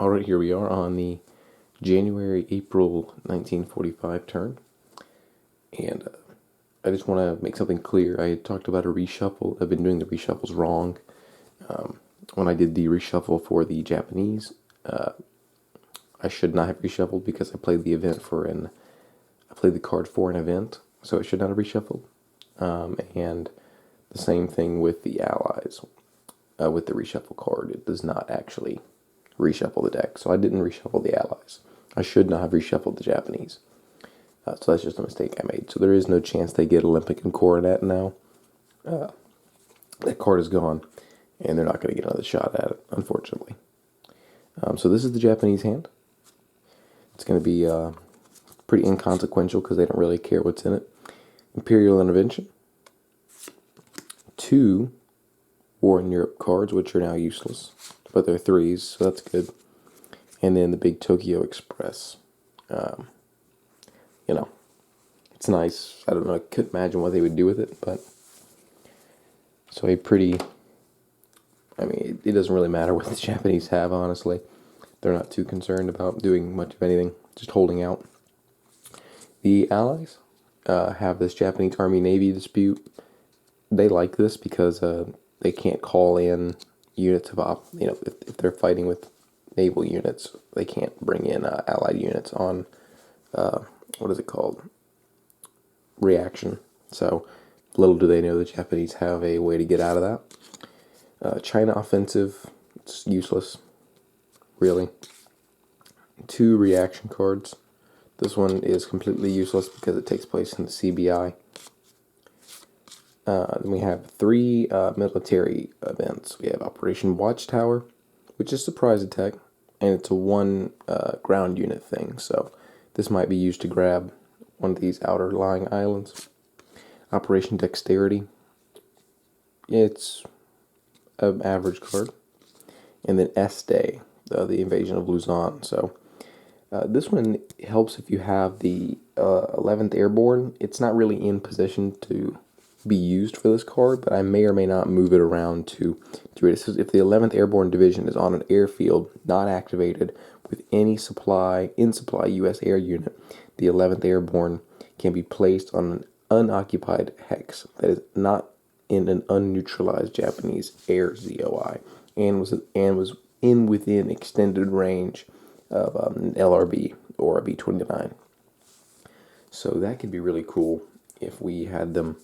Alright, here we are on the January-April 1945 turn. And I just want to make something clear. I had talked about a reshuffle. I've been doing the reshuffles wrong. When I did the reshuffle for the Japanese, I should not have reshuffled because I played I played the card for an event, so it should not have reshuffled. And the same thing with the Allies. With the reshuffle card, it does not actually reshuffle the deck. So I didn't reshuffle the Allies. I should not have reshuffled the Japanese. So that's just a mistake I made. So there is no chance they get Olympic and Coronet now. That card is gone, and they're not going to get another shot at it, unfortunately. So this is the Japanese hand. It's going to be pretty inconsequential because they don't really care what's in it. Imperial Intervention. 2 War in Europe cards, which are now useless, but they're 3s, so that's good. And then the big Tokyo Express. It's nice. I don't know, I couldn't imagine what they would do with it, but so it doesn't really matter what the Japanese have, honestly. They're not too concerned about doing much of anything, just holding out. The Allies have this Japanese Army-Navy dispute. They like this because they can't call in units of if they're fighting with naval units, they can't bring in Allied units on what is it called? Reaction. So little do they know the Japanese have a way to get out of that. China Offensive, it's useless, really. 2 reaction cards. This one is completely useless because it takes place in the CBI. Then we have 3 military events. We have Operation Watchtower, which is surprise attack, and it's a 1 ground unit thing, so this might be used to grab one of these outer lying islands. Operation Dexterity, it's an average card. And then S-Day, the invasion of Luzon. So this one helps if you have the 11th Airborne. It's not really in position to be used for this card, but I may or may not move it around to do it. It says if the 11th Airborne Division is on an airfield not activated with any in-supply U.S. air unit, the 11th Airborne can be placed on an unoccupied hex that is not in an unneutralized Japanese air ZOI and was within extended range of an LRB or a B-29. So that could be really cool if we had them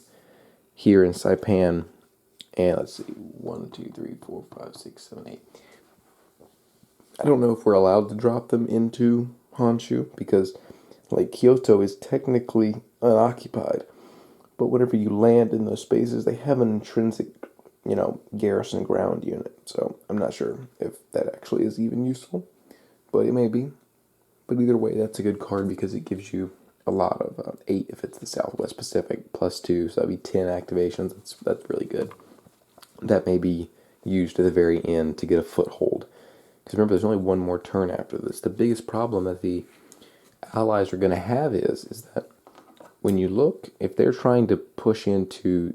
here in Saipan. And let's see, 1, 2, 3, 4, 5, 6, 7, 8. I don't know if we're allowed to drop them into Honshu because, like, Kyoto is technically unoccupied, but whenever you land in those spaces, they have an intrinsic, garrison ground unit. So I'm not sure if that actually is even useful, but it may be. But either way, that's a good card because it gives you a lot of 8 if it's the Southwest Pacific, +2, so that'd be 10 activations. That's really good. That may be used at the very end to get a foothold. Because remember, there's only one more turn after this. The biggest problem that the Allies are going to have is that when you look, if they're trying to push into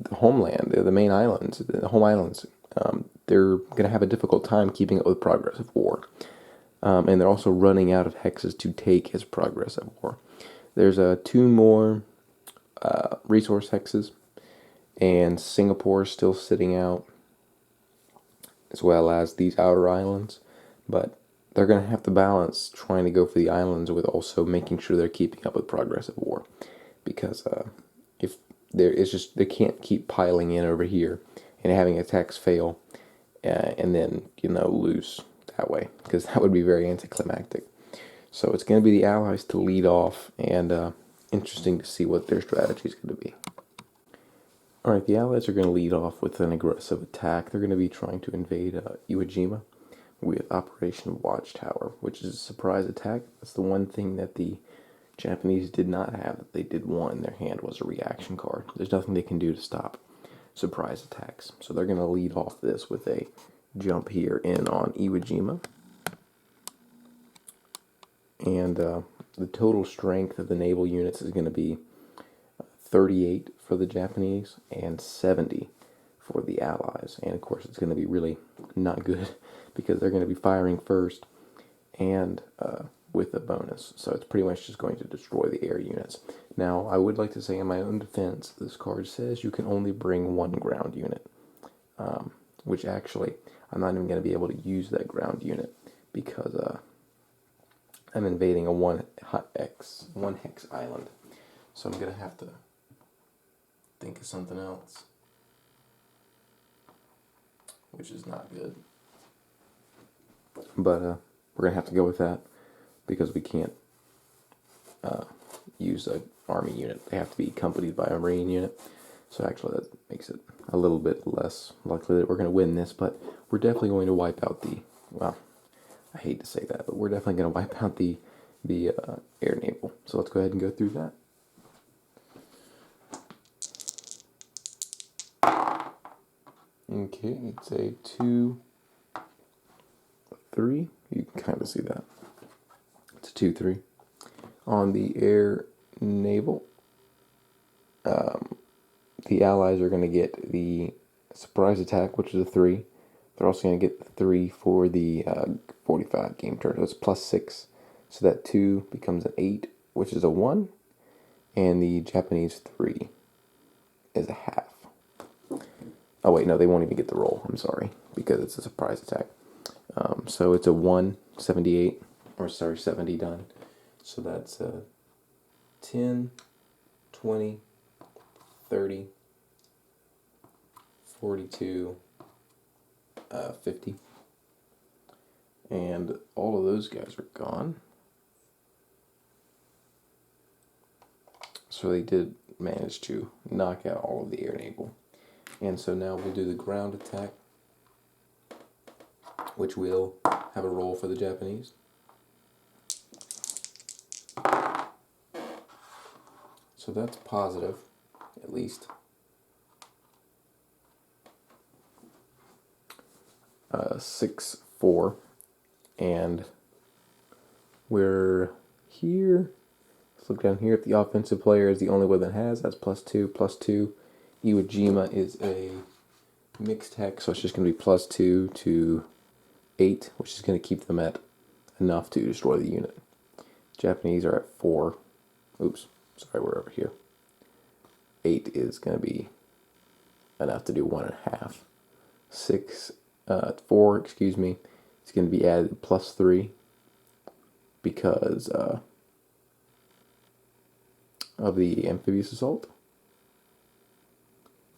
the homeland, the main islands, the home islands, they're going to have a difficult time keeping up with progress of war. And they're also running out of hexes to take as progress of war. There's 2 more resource hexes, and Singapore is still sitting out, as well as these outer islands. But they're going to have to balance trying to go for the islands with also making sure they're keeping up with progress of war. Because if they can't keep piling in over here and having attacks fail and then, lose that way, because that would be very anticlimactic. So it's going to be the Allies to lead off, and interesting to see what their strategy is going to be. Alright, the Allies are going to lead off with an aggressive attack. They're going to be trying to invade Iwo Jima with Operation Watchtower, which is a surprise attack. That's the one thing that the Japanese did not have that they did want in their hand was a reaction card. There's nothing they can do to stop surprise attacks. So they're going to lead off this with a jump here in on Iwo Jima. And the total strength of the naval units is going to be 38 for the Japanese and 70 for the Allies. And of course, it's going to be really not good because they're going to be firing first and with a bonus. So it's pretty much just going to destroy the air units. Now, I would like to say in my own defense, this card says you can only bring one ground unit, which actually I'm not even going to be able to use that ground unit because I'm invading a one hex island. So I'm going to have to think of something else, which is not good. But we're going to have to go with that because we can't use an army unit. They have to be accompanied by a marine unit. So actually that makes it a little bit less likely that we're going to win this, but we're definitely going to wipe out the, well, I hate to say that, but we're definitely going to wipe out the air naval. So let's go ahead and go through that. Okay, it's a 2-3. You can kind of see that. It's a 2-3. On the air naval, the allies are going to get the surprise attack, which is a 3. They're also going to get the 3 for the 45 game turn. So it's +6. So that 2 becomes an 8, which is a 1. And the Japanese 3 is a half. Oh wait, no, they won't even get the roll. I'm sorry, because it's a surprise attack. So it's a 178, or sorry, 70 done. So that's 10, 20, 30, 42, 50. And all of those guys are gone. So they did manage to knock out all of the air naval. And so now we'll do the ground attack, which will have a roll for the Japanese. So that's positive, at least. 6-4. And we're here. Let's look down here. If the offensive player is the only one that has, that's +2, +2. Iwo Jima is a mixed hex, so it's just going to be +2 to 8, which is going to keep them at enough to destroy the unit. Japanese are at 4. Oops, sorry, we're over here. 8 is going to be enough to do 1.5. 4, excuse me, it's going to be added +3 because of the amphibious assault.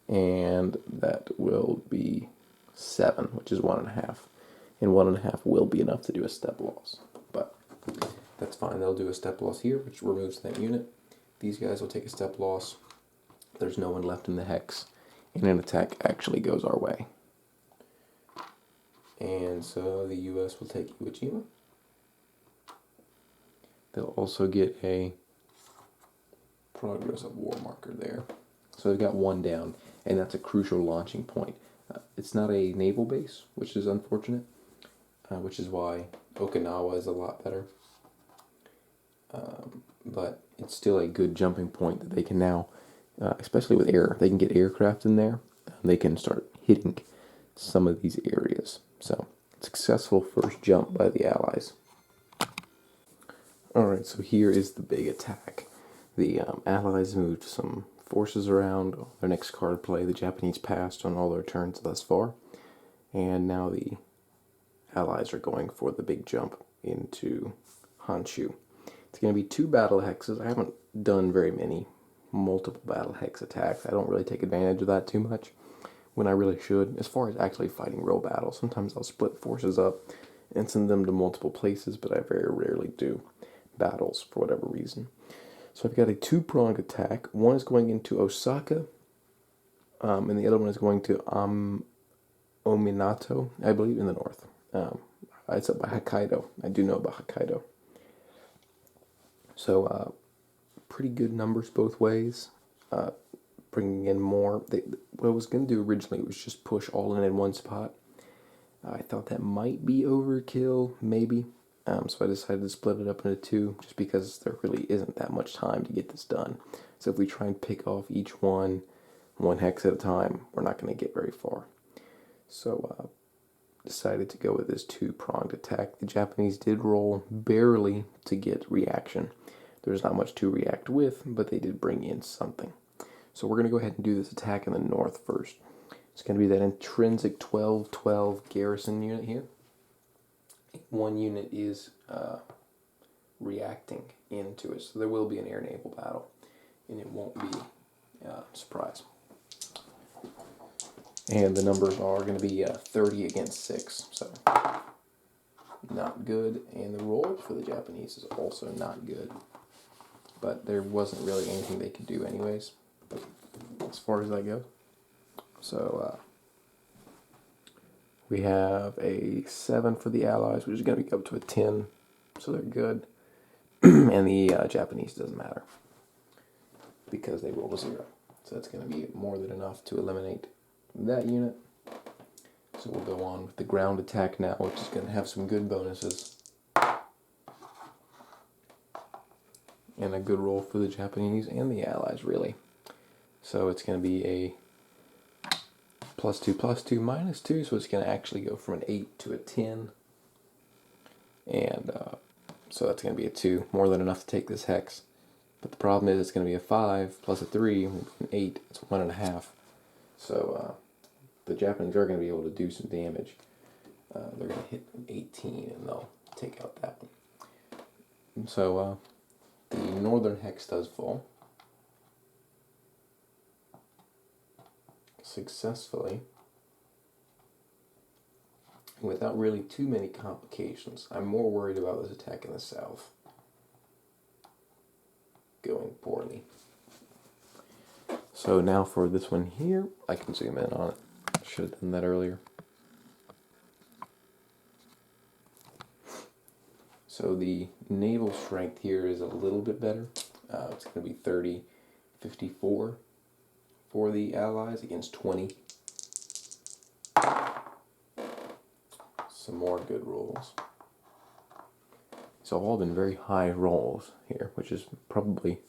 And that will be 7, which is 1.5. And 1.5 will be enough to do a step loss. But that's fine. They'll do a step loss here, which removes that unit. These guys will take a step loss. There's no one left in the hex. And an attack actually goes our way. And so the US will take Iwo Jima. They'll also get a progress of war marker there. So they've got 1 down, and that's a crucial launching point. It's not a naval base, which is unfortunate, which is why Okinawa is a lot better. But it's still a good jumping point that they can now, especially with air, they can get aircraft in there, and they can start hitting some of these areas. So, successful first jump by the Allies. Alright, so here is the big attack. The Allies moved some forces around. Their next card play, the Japanese passed on all their turns thus far. And now the Allies are going for the big jump into Honshu. It's going to be 2 battle hexes. I haven't done very many multiple battle hex attacks. I don't really take advantage of that too much when I really should. As far as actually fighting real battles, sometimes I'll split forces up and send them to multiple places, but I very rarely do battles for whatever reason. So I've got a 2-pronged attack. One is going into Osaka, and the other one is going to Ominato, I believe, in the north. It's up by Hokkaido. I do know about Hokkaido. So pretty good numbers both ways. Bringing in more. What I was going to do originally was just push all in one spot. I thought that might be overkill, maybe. So I decided to split it up into 2, just because there really isn't that much time to get this done. So if we try and pick off each one hex at a time, we're not going to get very far. So decided to go with this two-pronged attack. The Japanese did roll barely to get reaction. There's not much to react with, but they did bring in something. So we're going to go ahead and do this attack in the north first. It's going to be that intrinsic 12-12 garrison unit here. One unit is reacting into it, so there will be an air-naval battle, and it won't be a surprise. And the numbers are going to be 30 against 6, so not good. And the roll for the Japanese is also not good, but there wasn't really anything they could do anyways, as far as that goes. So we have a 7 for the Allies, which is going to be up to a 10, so they're good. And the Japanese doesn't matter because they rolled a 0. So that's going to be more than enough to eliminate that unit. So we'll go on with the ground attack now, which is going to have some good bonuses. And a good roll for the Japanese and the Allies, really. So it's going to be a +2, +2, -2, so it's going to actually go from an 8 to a 10. And so that's going to be a 2, more than enough to take this hex. But the problem is it's going to be a 5 plus a 3, an 8, it's 1.5. So the Japanese are going to be able to do some damage. They're going to hit an 18 and they'll take out that one. And so the northern hex does fall successfully without really too many complications. I'm more worried about this attack in the south going poorly. So now for this one here, I can zoom in on it. Should have done that earlier. So the naval strength here is a little bit better. It's going to be 30-54 for the Allies against 20. Some more good rolls. So all been very high rolls here, which is probably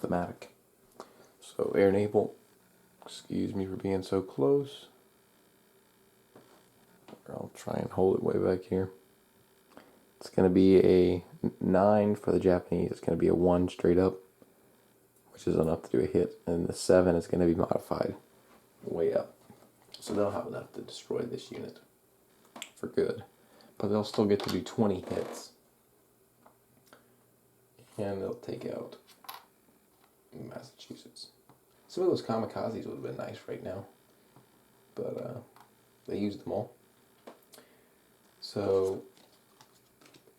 thematic. So air naval, excuse me for being so close. I'll try and hold it way back here. It's going to be a 9 for the Japanese. It's going to be a 1 straight up, which is enough to do a hit. And the 7 is going to be modified way up. So they'll have enough to destroy this unit for good. But they'll still get to do 20 hits. And they'll take out Massachusetts. Some of those kamikazes would have been nice right now. But they used them all. So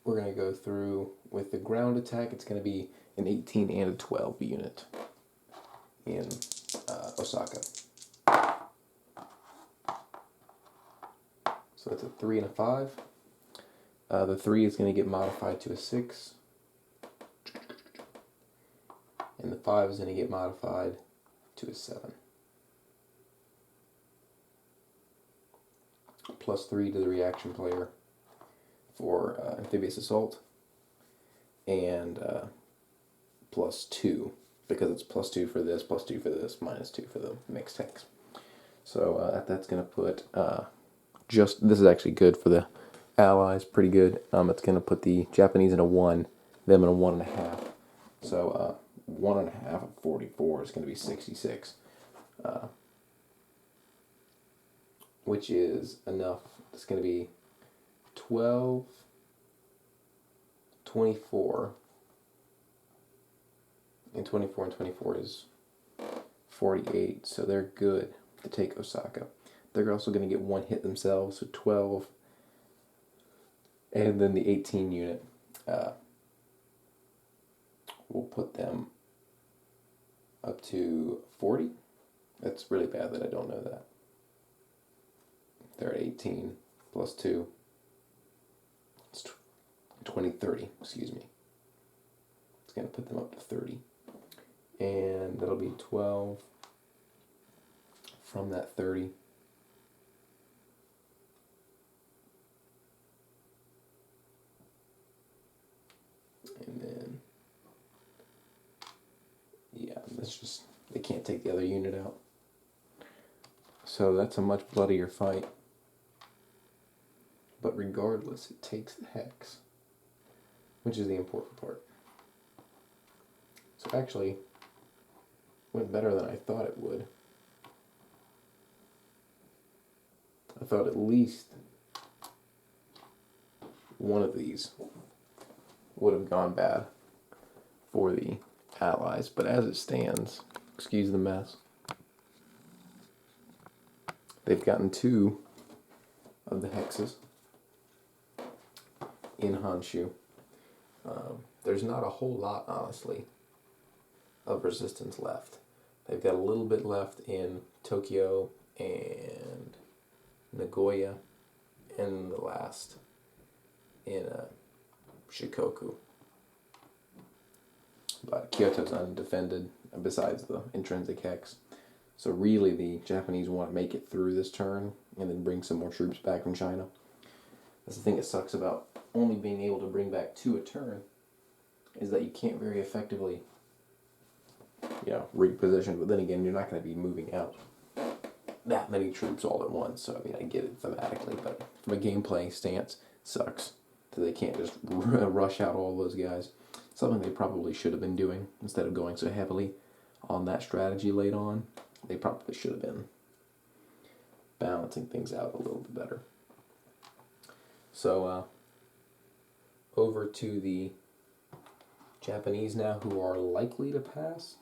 we're going to go through with the ground attack. It's going to be an 18 and a 12 unit in Osaka. So that's a 3 and a 5. The 3 is going to get modified to a 6. And the 5 is going to get modified to a 7. +3 to the reaction player for amphibious assault, and +2 because it's +2 for this, +2 for this, -2 for the mixed tanks. So that's going to put this is actually good for the Allies, pretty good. It's going to put the Japanese in a 1, them in a 1.5. So 1.5 of 44 is going to be 66. Which is enough. It's going to be 12, 24, and 24 and 24 is 48, so they're good to take Osaka. They're also going to get 1 hit themselves, so 12, and then the 18 unit will put them up to 40. That's really bad that I don't know that. They're at 18 +2. It's 30, excuse me. It's going to put them up to 30. And that'll be 12 from that 30. And then, yeah, that's just, they can't take the other unit out. So that's a much bloodier fight. But regardless, it takes the hex, which is the important part. So actually, went better than I thought it would. I thought at least one of these would have gone bad for the Allies, but as it stands, excuse the mess, they've gotten 2 of the hexes in Honshu. There's not a whole lot, honestly, of resistance left. They've got a little bit left in Tokyo and Nagoya, and the last in Shikoku. But Kyoto's undefended, besides the intrinsic hex. So really the Japanese want to make it through this turn and then bring some more troops back from China. That's the thing that sucks about only being able to bring back 2 a turn, is that you can't very effectively, reposition. But then again, you're not going to be moving out that many troops all at once. So I get it thematically, but from a gameplay stance, it sucks that they can't just rush out all those guys. Something they probably should have been doing instead of going so heavily on that strategy late on. They probably should have been balancing things out a little bit better. So over to the Japanese now, who are likely to pass.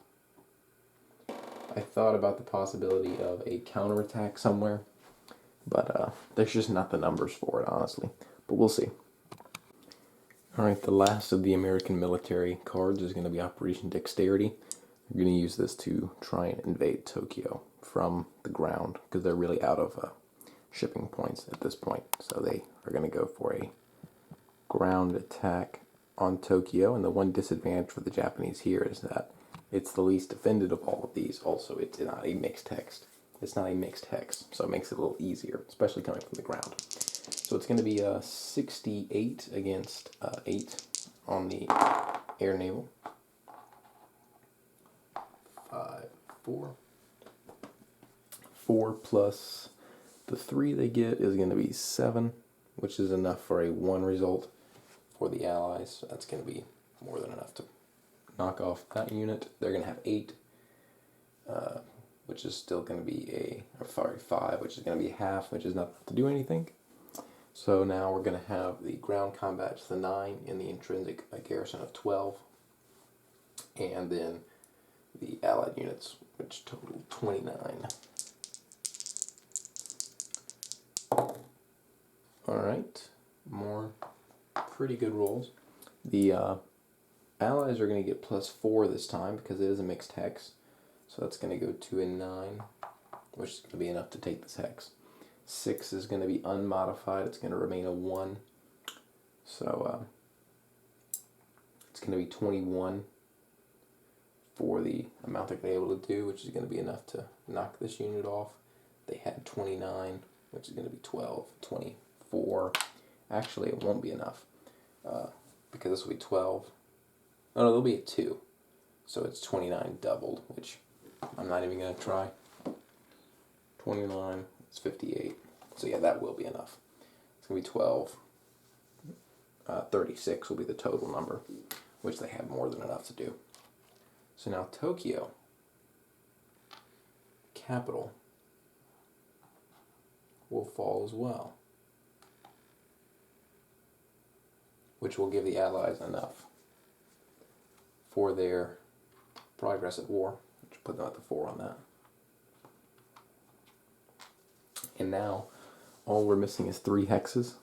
I thought about the possibility of a counterattack somewhere, but there's just not the numbers for it, honestly. But we'll see. Alright, the last of the American military cards is going to be Operation Dexterity. We're going to use this to try and invade Tokyo from the ground, because they're really out of shipping points at this point. So they are going to go for a ground attack on Tokyo, and the one disadvantage for the Japanese here is that it's the least defended of all of these. Also, it's not a mixed hex. It's not a mixed hex, so it makes it a little easier, especially coming from the ground. So it's going to be 68 against 8 on the air naval. 5, 4. 4 plus the 3 they get is going to be 7, which is enough for a 1 result for the Allies. So that's going to be more than enough to knock off that unit. They're going to have 8, which is still going to be 5, which is going to be half, which is not enough to do anything. So now we're going to have the ground combat to the 9 in the intrinsic garrison of 12, and then the Allied units, which total 29. Alright, more pretty good rolls. The Allies are going to get +4 this time because it is a mixed hex. So that's going to go to a 9, which is going to be enough to take this hex. 6 is going to be unmodified. It's going to remain a 1. So it's going to be 21 for the amount they're going to be able to do, which is going to be enough to knock this unit off. They had 29, which is going to be 12, 24. Actually, it won't be enough because this will be 12. Oh, no, there'll be a 2. So it's 29 doubled, which I'm not even going to try. 29, it's 58. So yeah, that will be enough. It's going to be 12. 36 will be the total number, which they have more than enough to do. So now Tokyo, capital, will fall as well, which will give the Allies enough for their progress at war, which will put them at the 4 on that. And now, all we're missing is 3 hexes.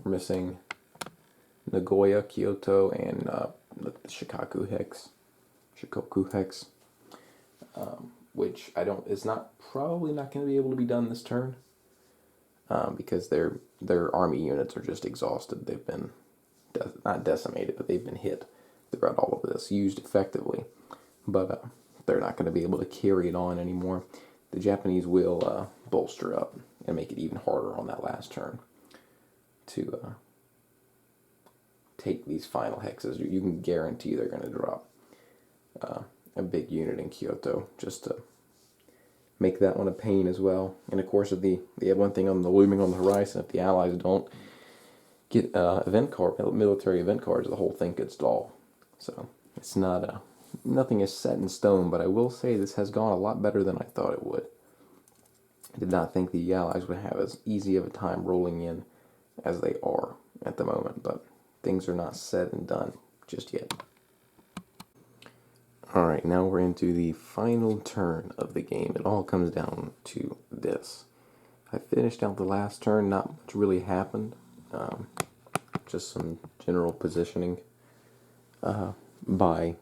We're missing Nagoya, Kyoto, and the Shikoku hex. Which is probably not going to be able to be done this turn, because their army units are just exhausted. They've been not decimated, but they've been hit throughout all of this, used effectively, but they're not going to be able to carry it on anymore. The Japanese will bolster up and make it even harder on that last turn to take these final hexes. You can guarantee they're going to drop a big unit in Kyoto just to make that one a pain as well. And of course, if they have one thing on the looming on the horizon, if the Allies don't get military event cards, the whole thing could stall. So it's not nothing is set in stone, but I will say this has gone a lot better than I thought it would. I did not think the Allies would have as easy of a time rolling in as they are at the moment, but things are not said and done just yet. Alright, now we're into the final turn of the game. It all comes down to this. I finished out the last turn, not much really happened. Just some general positioning by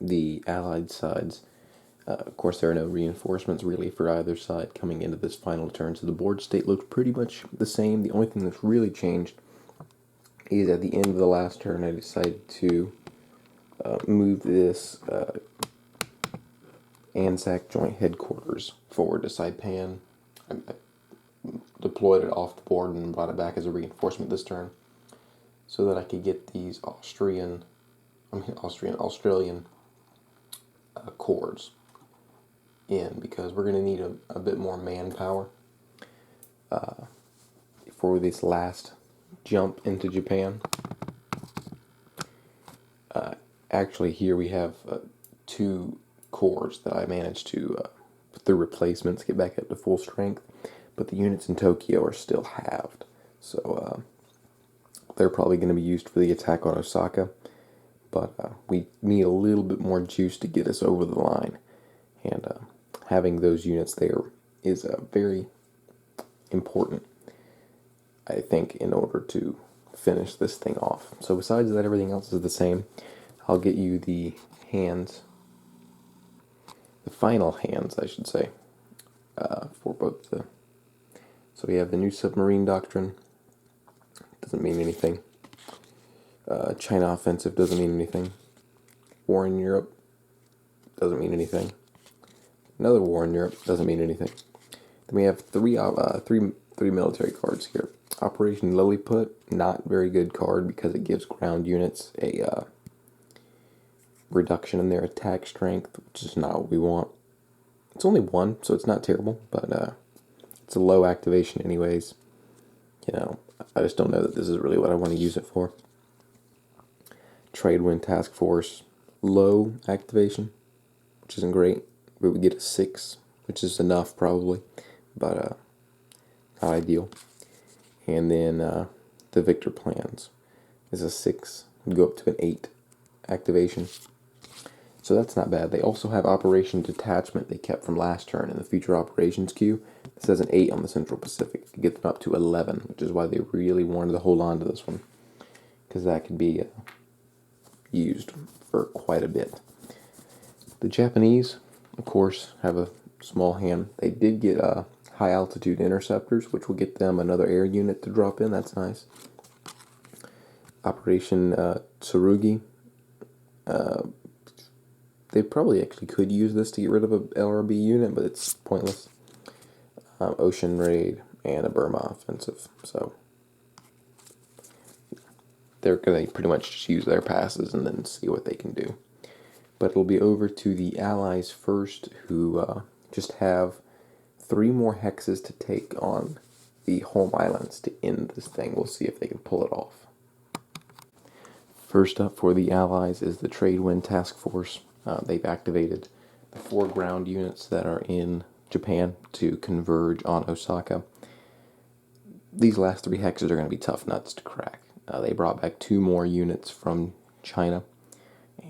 the Allied sides. Of course, there are no reinforcements really for either side coming into this final turn, so the board state looked pretty much the same. The only thing that's really changed is at the end of the last turn, I decided to move this ANZAC Joint Headquarters forward to Saipan. I deployed it off the board and brought it back as a reinforcement this turn, so that I could get these Australian corps in, because we're going to need a bit more manpower for this last jump into Japan. Actually, here we have 2 corps that I managed to, through replacements, get back up to full strength, but the units in Tokyo are still halved. So they're probably going to be used for the attack on Osaka, but we need a little bit more juice to get us over the line, and having those units there is very important, I think, in order to finish this thing off. So besides that, everything else is the same. I'll get you the hands, the final hands, I should say, for both the... So we have the new submarine doctrine. Doesn't mean anything. China offensive doesn't mean anything. War in Europe doesn't mean anything. Another war in Europe doesn't mean anything. Then we have three military cards here. Operation Lilliput, not very good card because it gives ground units a reduction in their attack strength, which is not what we want. It's only 1, so it's not terrible, but it's a low activation anyways. I just don't know that this is really what I want to use it for. Trade Wind Task Force, low activation, which isn't great. We would get a 6, which is enough probably, but not ideal. And then the Victor Plans is a 6, would go up to an 8 activation. So that's not bad. They also have Operation Detachment they kept from last turn in the Future Operations queue. It says an 8 on the Central Pacific. To get them up to 11, which is why they really wanted to hold on to this one, because that could be used for quite a bit. The Japanese, of course, have a small hand. They did get high altitude interceptors, which will get them another air unit to drop in. That's nice. Operation Tsurugi. They probably actually could use this to get rid of a LRB unit, but it's pointless. Ocean Raid and a Burma offensive. So they're going to pretty much just use their passes and then see what they can do. But it'll be over to the Allies first, who just have 3 more hexes to take on the home islands to end this thing. We'll see if they can pull it off. First up for the Allies is the Trade Wind Task Force. They've activated the 4 ground units that are in Japan to converge on Osaka. These last 3 hexes are going to be tough nuts to crack. They brought back 2 more units from China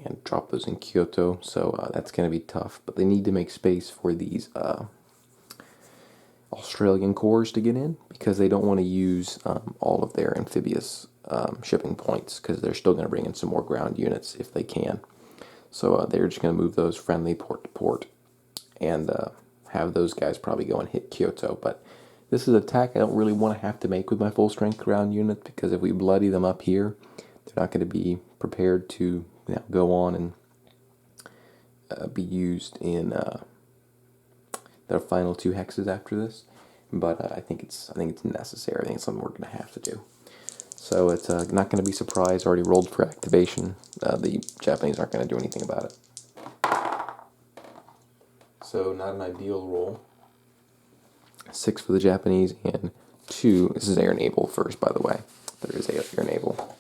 and dropped those in Kyoto, so that's going to be tough. But they need to make space for these Australian corps to get in, because they don't want to use all of their amphibious shipping points, because they're still going to bring in some more ground units if they can. So they're just going to move those friendly port to port and have those guys probably go and hit Kyoto. But this is an attack I don't really want to have to make with my full strength ground unit, because if we bloody them up here, they're not going to be prepared to go on and be used in their final 2 hexes after this. But I think it's necessary. I think it's something we're going to have to do. So it's not going to be surprised. Already rolled for activation. The Japanese aren't going to do anything about it. So not an ideal roll. 6 for the Japanese and 2. This is air naval first, by the way. There is air naval.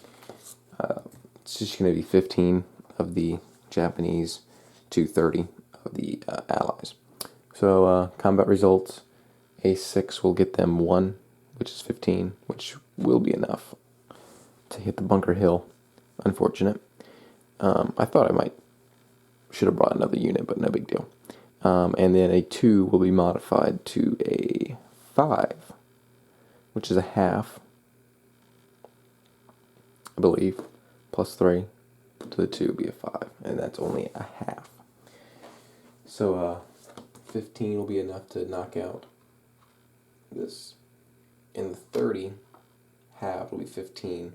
It's just going to be 15 of the Japanese to 30 of the Allies. So combat results, a 6 will get them 1, which is 15, which will be enough to hit the Bunker Hill. Unfortunate. I thought I should have brought another unit, but no big deal. And then a 2 will be modified to a 5, which is a half, I believe, plus 3 to the 2 will be a 5, and that's only a half. So 15 will be enough to knock out this. And the 30 half will be 15.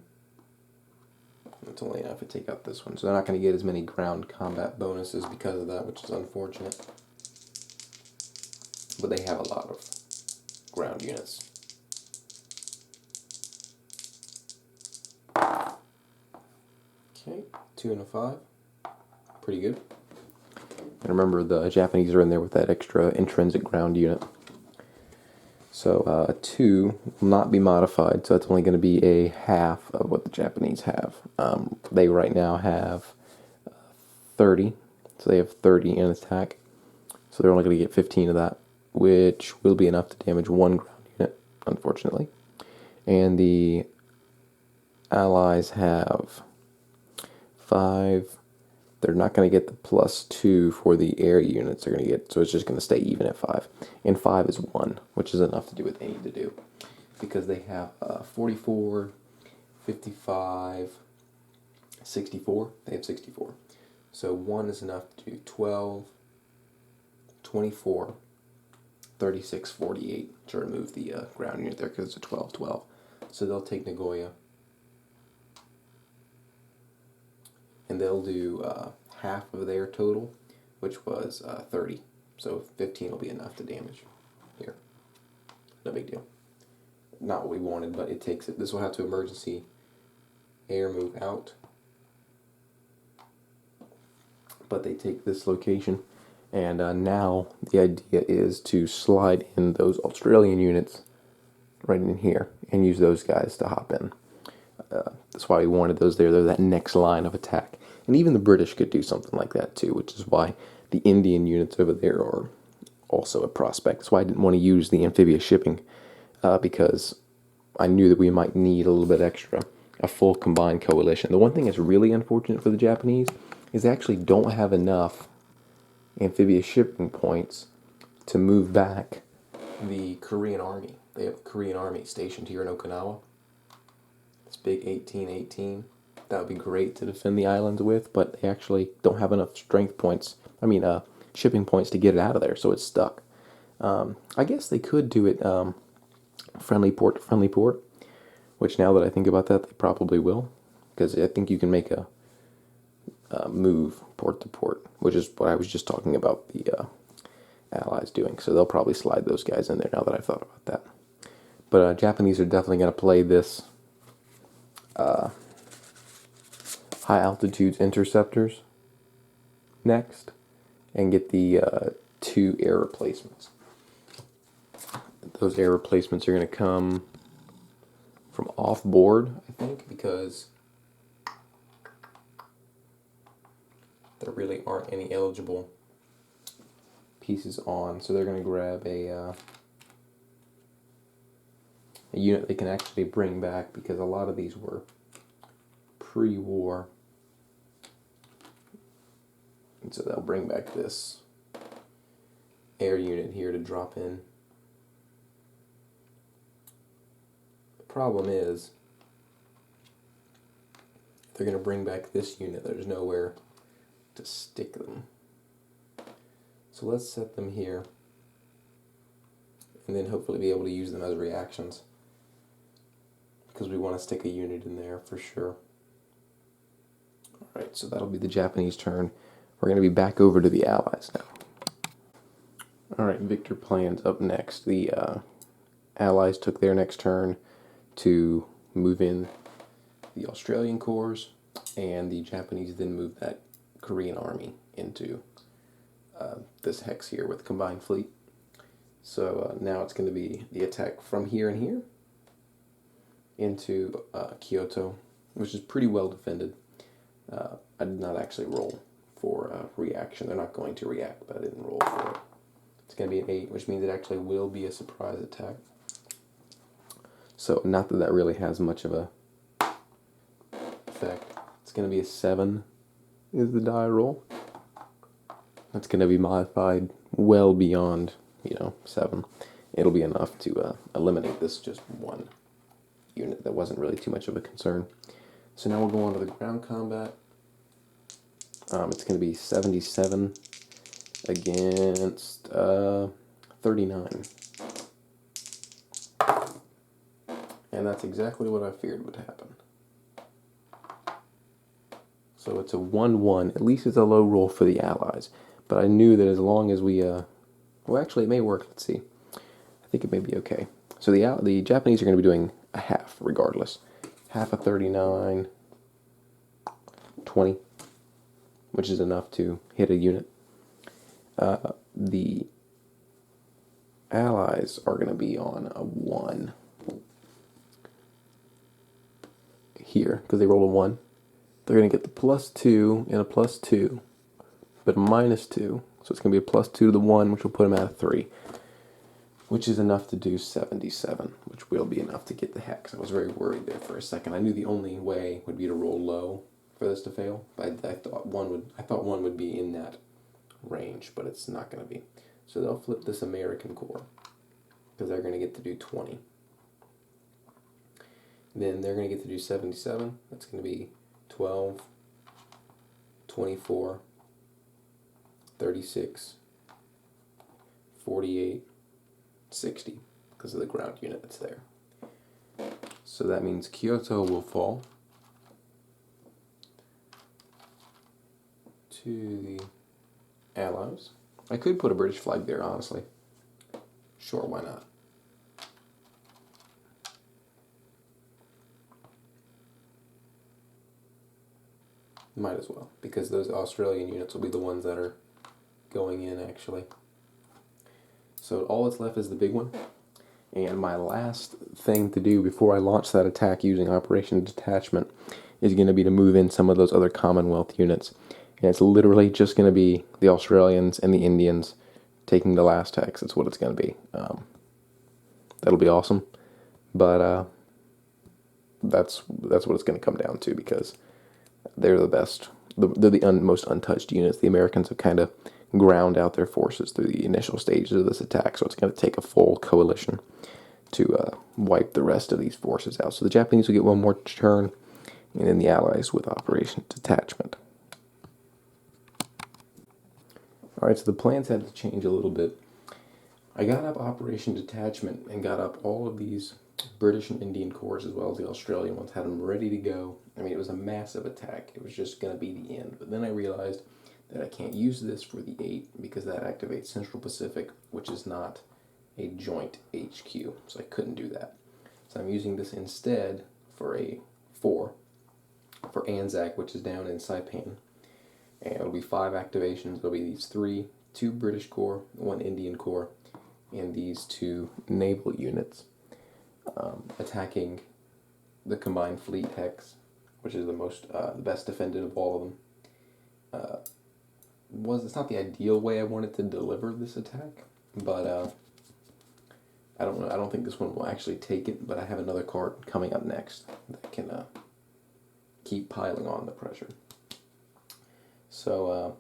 That's only enough to take out this one. So they're not going to get as many ground combat bonuses because of that, which is unfortunate. But they have a lot of ground units. Okay, 2 and a 5. Pretty good. And remember, the Japanese are in there with that extra intrinsic ground unit. So a 2 will not be modified, so it's only going to be a half of what the Japanese have. They right now have 30, so they have 30 in attack. So they're only going to get 15 of that, which will be enough to damage 1 ground unit, unfortunately. And the Allies have 5. They're not going to get the plus 2 for the air units they're going to get, so it's just going to stay even at 5. And 5 is 1, which is enough to do what they need to do. Because they have 44, 55, 64. They have 64. So 1 is enough to do 12, 24, 36, 48. To remove the ground unit there because it's a 12, 12. So they'll take Nagoya. And they'll do half of their total, which was 30. So 15 will be enough to damage here. No big deal. Not what we wanted, but it takes it. This will have to emergency air move out. But they take this location. And now the idea is to slide in those Australian units right in here and use those guys to hop in. That's why we wanted those there. They're that next line of attack. And even the British could do something like that too, which is why the Indian units over there are also a prospect. That's why I didn't want to use the amphibious shipping, because I knew that we might need a little bit extra, a full combined coalition. The one thing that's really unfortunate for the Japanese is they actually don't have enough amphibious shipping points to move back the Korean army. They have a Korean army stationed here in Okinawa. This big 1818. That would be great to defend the islands with, but they actually don't have enough strength points. Shipping points to get it out of there, so it's stuck. I guess they could do it friendly port to friendly port, which now that I think about that, they probably will, because I think you can make a move port to port, which is what I was just talking about the Allies doing. So they'll probably slide those guys in there now that I've thought about that. But Japanese are definitely going to play this high altitude interceptors next and get the 2 air replacements. Those air replacements are going to come from off board, I think, because there really aren't any eligible pieces on. So they're going to grab a unit they can actually bring back, because a lot of these were pre-war. And so they'll bring back this air unit here to drop in. The problem is, if they're going to bring back this unit, there's nowhere to stick them. So let's set them here, and then hopefully be able to use them as reactions, because we want to stick a unit in there for sure. Alright, so that'll be the Japanese turn. We're going to be back over to the Allies now. Alright, Victor plans up next. The Allies took their next turn to move in the Australian corps, and the Japanese then moved that Korean army into this hex here with combined fleet. So now it's going to be the attack from here and here into Kyoto, which is pretty well defended. I did not actually roll for reaction. They're not going to react, but I didn't roll for it. It's going to be an 8, which means it actually will be a surprise attack. So not that that really has much of a effect. It's going to be a 7 is the die roll. That's going to be modified well beyond, 7. It'll be enough to eliminate this just one unit that wasn't really too much of a concern. So now we'll go on to the ground combat. It's going to be 77 against 39. And that's exactly what I feared would happen. So it's a 1-1. At least it's a low roll for the Allies. But I knew that as long as we... well, actually, it may work. Let's see. I think it may be okay. So the Japanese are going to be doing a half, regardless. Half of 39, 20, which is enough to hit a unit. The Allies are going to be on a 1 here, because they roll a 1. They're going to get the +2 and a +2, but a -2. So it's going to be a +2 to the 1, which will put them at a 3, which is enough to do 77, which will be enough to get the hex. I was very worried there for a second. I knew the only way would be to roll low for this to fail, but I thought one would be in that range, but it's not going to be. So they'll flip this American core, because they're going to get to do 20. Then they're going to get to do 77. That's going to be 12, 24, 36, 48, 60, because of the ground unit that's there. So that means Kyoto will fall to the Allies. I could put a British flag there, honestly. Sure, why not? Might as well, because those Australian units will be the ones that are going in, actually. So all that's left is the big one. And my last thing to do before I launch that attack using Operation Detachment is going to be to move in some of those other Commonwealth units. And it's literally just going to be the Australians and the Indians taking the last hex. That's what it's going to be. That'll be awesome. But that's what it's going to come down to, because they're the best. They're the most untouched units. The Americans have kind of ground out their forces through the initial stages of this attack, so it's going to take a full coalition to wipe the rest of these forces out. So the Japanese will get one more turn, and then the Allies with Operation Detachment. Alright, so the plans had to change a little bit. I got up Operation Detachment and got up all of these British and Indian corps, as well as the Australian ones, had them ready to go. I mean, it was a massive attack. It was just going to be the end. But then I realized that I can't use this for the 8 because that activates Central Pacific, which is not a joint HQ. So I couldn't do that. So I'm using this instead for a 4 for Anzac, which is down in Saipan. And it'll be 5 activations. It'll be these 2 British corps, 1 Indian corps, and these 2 naval units attacking the combined fleet hex, which is the best defended of all of them. It's not the ideal way I wanted to deliver this attack, but I don't know. I don't think this one will actually take it, but I have another card coming up next that can keep piling on the pressure. So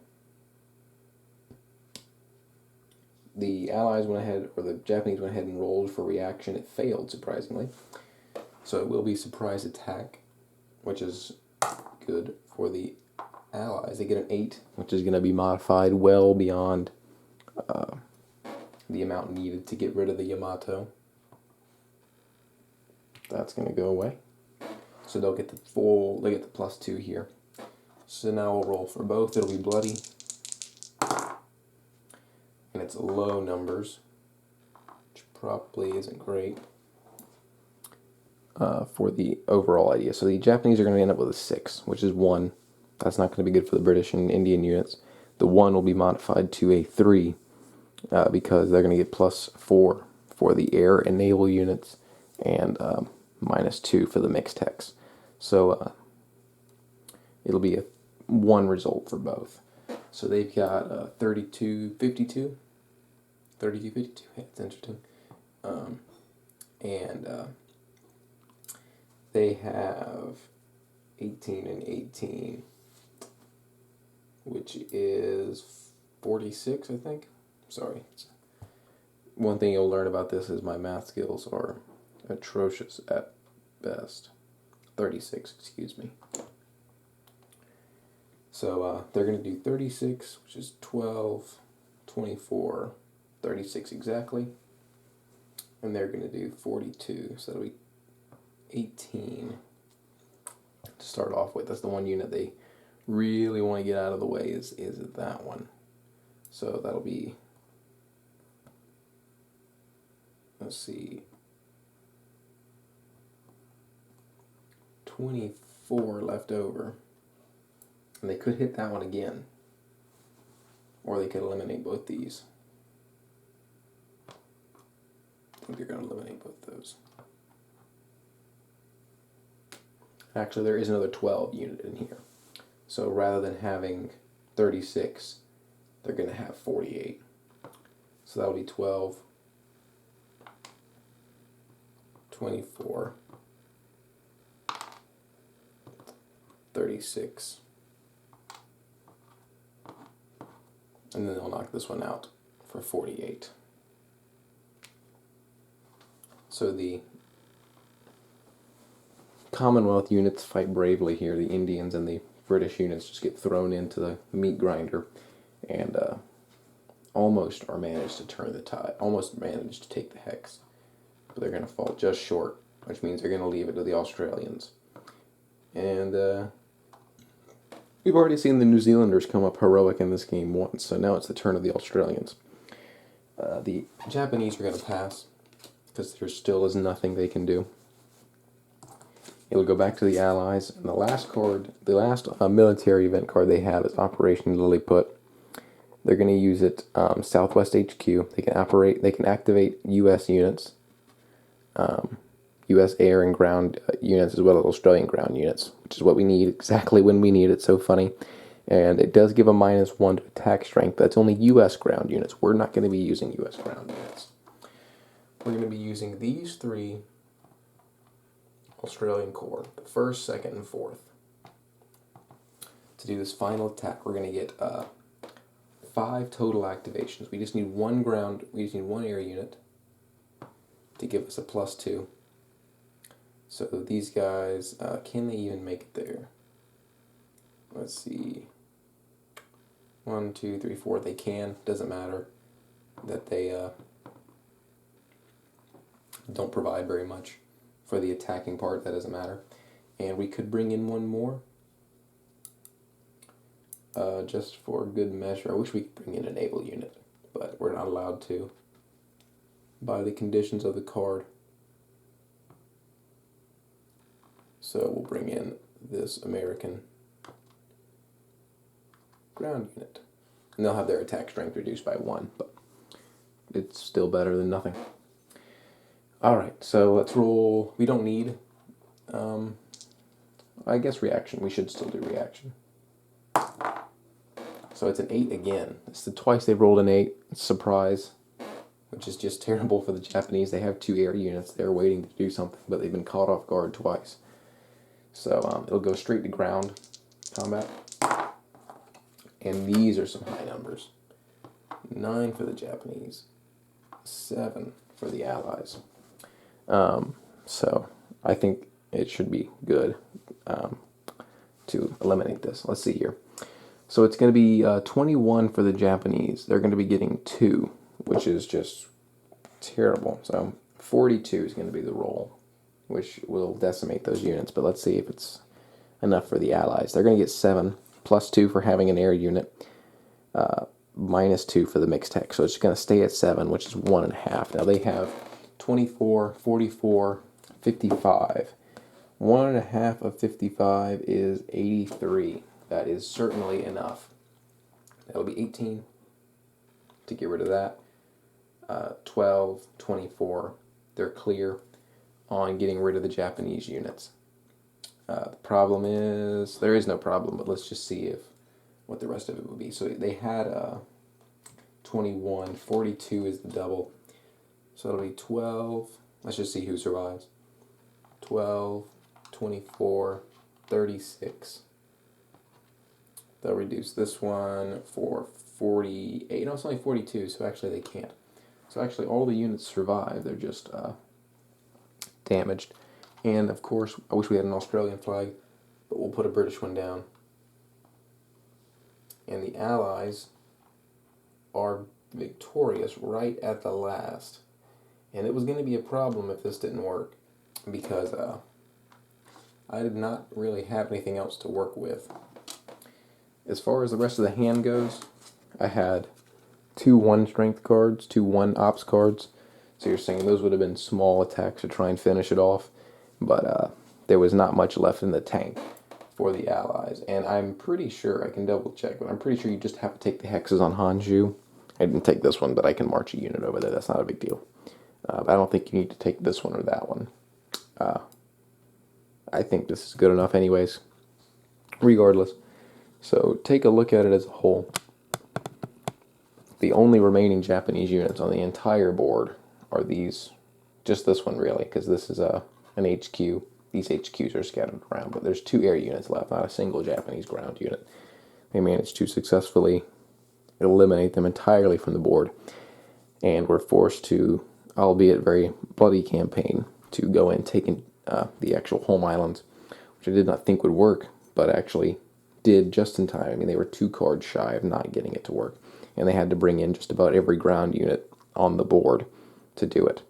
the Allies went ahead, or the Japanese went ahead and rolled for reaction. It failed, surprisingly. So it will be surprise attack, which is good for the Allies. They get an 8, which is going to be modified well beyond the amount needed to get rid of the Yamato. That's going to go away. So they'll get they get the +2 here. So now we'll roll for both. It'll be bloody. And it's low numbers, which probably isn't great for the overall idea. So the Japanese are going to end up with a 6, which is 1. That's not going to be good for the British and Indian units. The 1 will be modified to a 3 because they're going to get +4 for the air and naval units and -2 for the mixed hex. So it'll be a 1 result for both. So they've got 3252. 3252, yeah, it's interesting. And they have 18 and 18, which is 46, I think. Sorry. One thing you'll learn about this is my math skills are atrocious at best. 36, excuse me. So they're going to do 36, which is 12, 24, 36 exactly. And they're going to do 42, so that'll be 18 to start off with. That's the one unit they really want to get out of the way is that one. So that'll be, let's see, 24 left over. And they could hit that one again. Or they could eliminate both these. I think they're going to eliminate both those. Actually, there is another 12 unit in here. So rather than having 36, they're going to have 48. So that'll be 12, 24, 36. And then they'll knock this one out for 48. So the Commonwealth units fight bravely here. The Indians and the British units just get thrown into the meat grinder and almost are managed to turn the tide, almost managed to take the hex. But they're going to fall just short, which means they're going to leave it to the Australians. And we've already seen the New Zealanders come up heroic in this game once, so now it's the turn of the Australians. The Japanese are going to pass, because there still is nothing they can do. It'll go back to the Allies, and the last card, the last military event card they have is Operation Lilliput. They're going to use it Southwest HQ. They can activate U.S. units, U.S. air and ground units, as well as Australian ground units, which is what we need exactly when we need it. So funny. And it does give a -1 to attack strength. That's only U.S. ground units. We're not going to be using U.S. ground units. We're going to be using these 3 Australian Corps, the 1st, 2nd, and 4th. To do this final attack, we're going to get 5 total activations. We just need 1 ground, we just need 1 air unit to give us a +2. So these guys, can they even make it there? Let's see. 1, 2, 3, 4. They can. Doesn't matter that they don't provide very much for the attacking part. That doesn't matter. And we could bring in 1 more. Just for good measure. I wish we could bring in a naval unit, but we're not allowed to by the conditions of the card. So we'll bring in this American ground unit. And they'll have their attack strength reduced by 1, but it's still better than nothing. Alright, so let's roll. We don't need, I guess reaction. We should still do reaction. So it's an 8 again. It's the twice they've rolled an 8. Surprise. Which is just terrible for the Japanese. They have 2 air units. They're waiting to do something, but they've been caught off guard twice. So it'll go straight to ground combat. And these are some high numbers. 9 for the Japanese. 7 for the Allies. So I think it should be good to eliminate this. Let's see here. So it's going to be 21 for the Japanese. They're going to be getting 2, which is just terrible. So 42 is going to be the roll, which will decimate those units. But let's see if it's enough for the Allies. They're going to get 7, +2 for having an air unit, -2 for the mixed hex. So it's going to stay at 7, which is 1.5. Now they have 24, 44, 55. 1.5 of 55 is 83. That is certainly enough. That'll be 18 to get rid of that. 12, 24, they're clear on getting rid of the Japanese units. The problem is, there is no problem, but let's just see what the rest of it would be. So they had 21, 42 is the double. So it'll be 12, let's just see who survives. 12, 24, 36. They'll reduce this one for 48. No, it's only 42, so actually they can't. So actually all the units survive, they're just damaged. And of course, I wish we had an Australian flag, but we'll put a British one down. And the Allies are victorious right at the last. And it was going to be a problem if this didn't work, because I did not really have anything else to work with. As far as the rest of the hand goes, I had 2 1 strength cards, 2 1 ops cards. So you're saying those would have been small attacks to try and finish it off. But there was not much left in the tank for the Allies. And I'm pretty sure, I can double check, but I'm pretty sure you just have to take the hexes on Hanju. I didn't take this one, but I can march a unit over there. That's not a big deal. But I don't think you need to take this one or that one. I think this is good enough anyways, regardless. So take a look at it as a whole. The only remaining Japanese units on the entire board are these, just this one really, because this is an HQ. These HQs are scattered around, but there's 2 air units left, not a single Japanese ground unit. They managed to successfully eliminate them entirely from the board, and were forced to, albeit very bloody campaign, to go and take in, the actual home islands, which I did not think would work, but actually did just in time. I mean, they were 2 cards shy of not getting it to work, and they had to bring in just about every ground unit on the board to do it.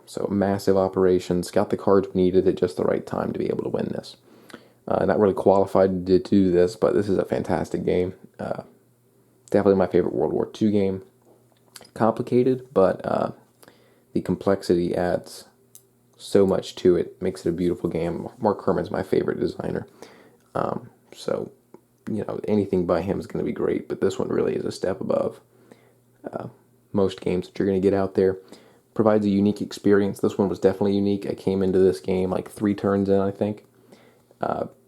So massive operations, got the cards we needed at just the right time to be able to win this. Not really qualified to do this, but this is a fantastic game. Definitely my favorite World War II game. Complicated, but the complexity adds so much to it, makes it a beautiful game. Mark Herman's my favorite designer. So, you know, anything by him is going to be great, but this one really is a step above most games that you're going to get out there. Provides a unique experience. This one was definitely unique. I came into this game like 3 turns in, I think,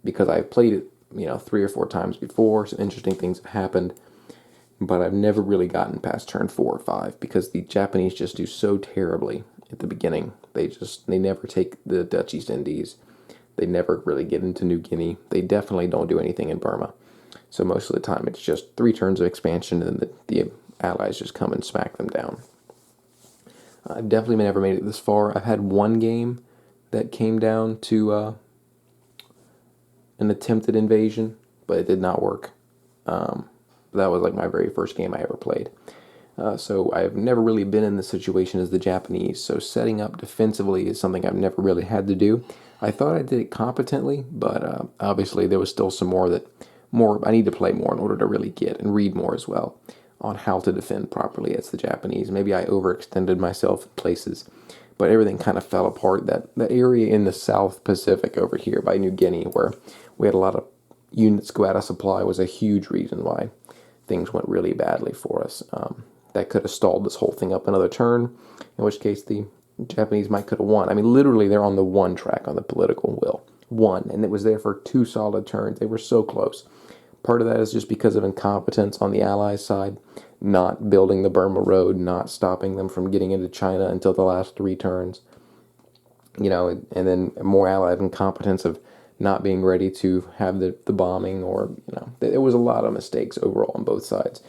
because I've played it, you know, 3 or 4 times before. Some interesting things have happened, but I've never really gotten past turn 4 or 5 because the Japanese just do so terribly at the beginning. They never take the Dutch East Indies. They never really get into New Guinea. They definitely don't do anything in Burma. So most of the time it's just 3 turns of expansion, and then the Allies just come and smack them down. I've definitely never made it this far. I've had 1 game that came down to an attempted invasion, but it did not work. That was like my very first game I ever played. So I've never really been in the situation as the Japanese, so setting up defensively is something I've never really had to do. I thought I did it competently, but obviously there was still some more I need to play more in order to really get, and read more as well, on how to defend properly as the Japanese. Maybe I overextended myself in places, but everything kind of fell apart. That area in the South Pacific over here by New Guinea, where we had a lot of units go out of supply, was a huge reason why things went really badly for us. That could have stalled this whole thing up another turn, in which case the Japanese might could have won. I mean, literally, they're on the 1 track on the political wheel. 1, and it was there for 2 solid turns. They were so close. Part of that is just because of incompetence on the Allies' side, not building the Burma Road, not stopping them from getting into China until the last 3 turns. You know, and then more Allied incompetence of not being ready to have the bombing, or, you know, there was a lot of mistakes overall on both sides.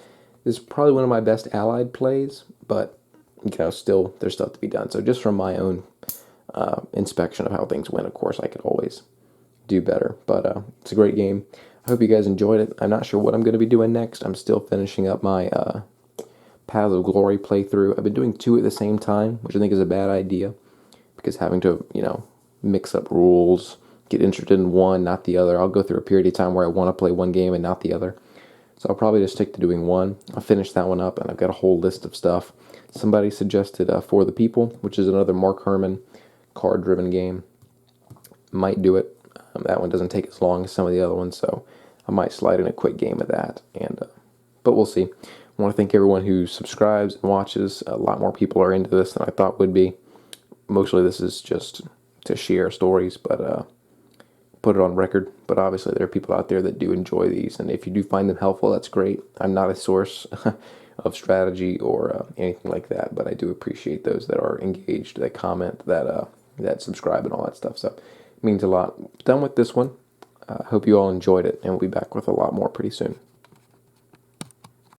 This is probably one of my best Allied plays, but, you know, still, there's stuff to be done. So just from my own inspection of how things went, of course, I could always do better. But it's a great game. I hope you guys enjoyed it. I'm not sure what I'm going to be doing next. I'm still finishing up my Paths of Glory playthrough. I've been doing 2 at the same time, which I think is a bad idea, because having to, you know, mix up rules, get interested in one, not the other. I'll go through a period of time where I want to play one game and not the other. So I'll probably just stick to doing one. I'll finish that one up, and I've got a whole list of stuff. Somebody suggested For the People, which is another Mark Herman card-driven game. Might do it. That one doesn't take as long as some of the other ones, so I might slide in a quick game of that and But we'll see. I want to thank everyone who subscribes and watches. A lot more people are into this than I thought would be. Mostly this is just to share stories, but put it on record. But obviously there are people out there that do enjoy these, and if you do find them helpful, that's great. I'm not a source of strategy or anything like that, but I do appreciate those that are engaged, that comment, that subscribe, and all that stuff. So it means a lot. Done with this one. Hope you all enjoyed it, and we'll be back with a lot more pretty soon.